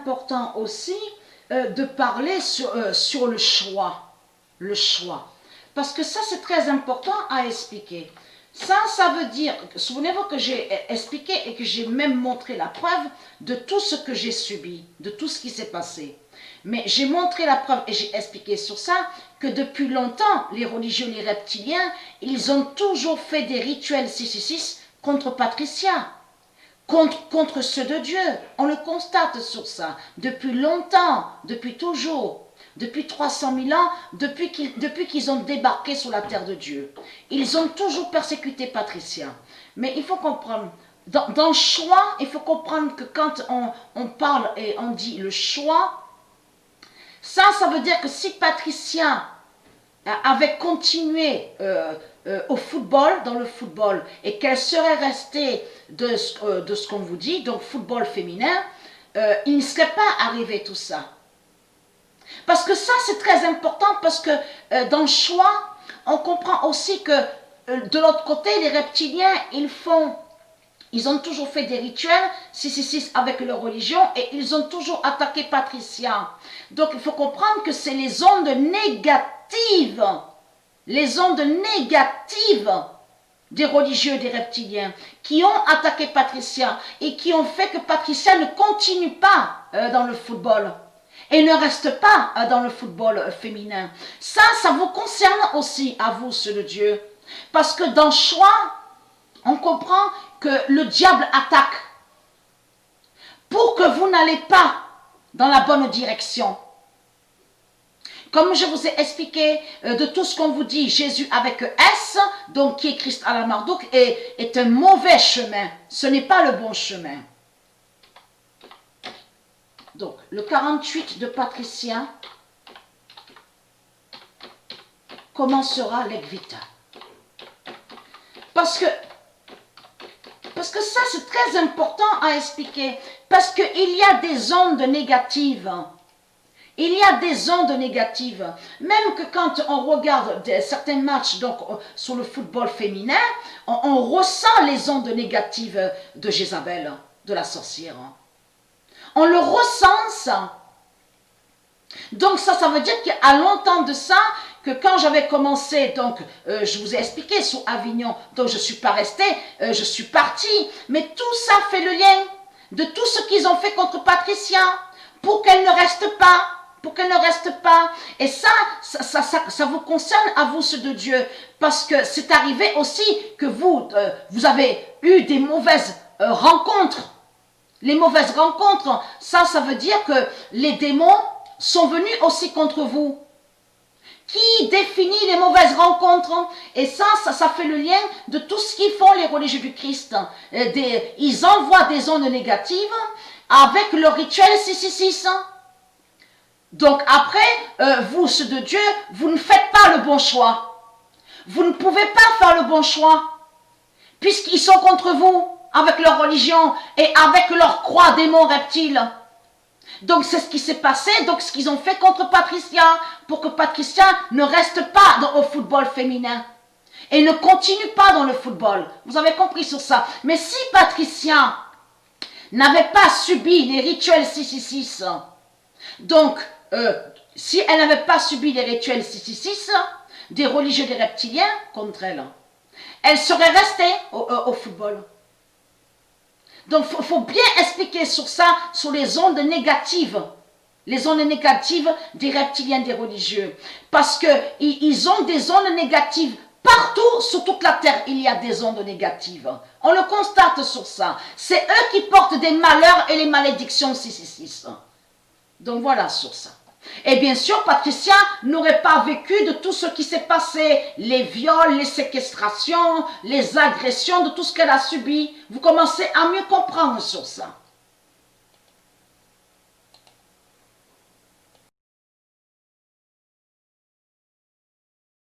Important aussi de parler sur le choix. Le choix. Parce que ça, c'est très important à expliquer. Ça veut dire, souvenez-vous que j'ai expliqué et que j'ai même montré la preuve de tout ce que j'ai subi, de tout ce qui s'est passé. Mais j'ai montré la preuve et j'ai expliqué sur ça que depuis longtemps, les religieux, les reptiliens, ils ont toujours fait des rituels 666 contre Patricia. Contre ceux de Dieu. On le constate sur ça. Depuis longtemps, depuis toujours, depuis 300 000 ans, depuis qu'ils ont débarqué sur la terre de Dieu. Ils ont toujours persécuté Patricia. Mais il faut comprendre, dans le choix, il faut comprendre que quand on parle et on dit le choix, ça veut dire que si Patricia avait continué au football, dans le football, et qu'elle serait restée de ce qu'on vous dit, donc football féminin, il ne serait pas arrivé tout ça. Parce que ça, c'est très important, parce que dans le choix, on comprend aussi que de l'autre côté, les reptiliens, ils ont toujours fait des rituels 666 avec leur religion et ils ont toujours attaqué Patricia. Donc il faut comprendre que c'est les ondes négatives, des religieux, des reptiliens, qui ont attaqué Patricia et qui ont fait que Patricia ne continue pas dans le football et ne reste pas dans le football féminin. Ça vous concerne aussi, à vous, ceux de Dieu. Parce que dans le choix, on comprend que le diable attaque pour que vous n'allez pas dans la bonne direction. Comme je vous ai expliqué de tout ce qu'on vous dit, Jésus avec S, donc qui est Christ à la Marduk, est un mauvais chemin. Ce n'est pas le bon chemin. Donc, le 48 de Patricia, comment sera l'Egvita? Parce que ça, c'est très important à expliquer. Parce qu'il y a des ondes négatives. Il y a des ondes négatives. Même que quand on regarde certains matchs donc, sur le football féminin, on ressent les ondes négatives de Jézabel, de la sorcière. On le ressent, ça. Donc ça veut dire qu'à longtemps de ça, que quand j'avais commencé, donc je vous ai expliqué sur Avignon, donc je ne suis pas restée, je suis partie. Mais tout ça fait le lien de tout ce qu'ils ont fait contre Patricia, pour qu'elle ne reste pas. Pour qu'elle ne reste pas. Et ça vous concerne à vous, ceux de Dieu. Parce que c'est arrivé aussi que vous avez eu des mauvaises rencontres. Les mauvaises rencontres, ça veut dire que les démons sont venus aussi contre vous. Qui définit les mauvaises rencontres? Et ça fait le lien de tout ce qu'ils font les religieux du Christ. Ils envoient des ondes négatives avec le rituel 666. Donc après, vous, ceux de Dieu, vous ne faites pas le bon choix. Vous ne pouvez pas faire le bon choix. Puisqu'ils sont contre vous, avec leur religion et avec leur croix démon reptile. Donc c'est ce qui s'est passé, donc ce qu'ils ont fait contre Patricia, pour que Patricia ne reste pas au football féminin. Et ne continue pas dans le football. Vous avez compris sur ça. Mais si Patricia n'avait pas subi les rituels 666, donc si elle n'avait pas subi les rituels 666 des religieux des reptiliens contre elle, elle serait restée au football. Donc il faut bien expliquer sur ça, sur les ondes négatives. Les ondes négatives des reptiliens, des religieux. Parce qu'ils ont des ondes négatives. Partout sur toute la terre, il y a des ondes négatives. On le constate sur ça. C'est eux qui portent des malheurs et les malédictions 666. Donc voilà sur ça. Et bien sûr, Patricia n'aurait pas vécu de tout ce qui s'est passé, les viols, les séquestrations, les agressions, de tout ce qu'elle a subi. Vous commencez à mieux comprendre sur ça.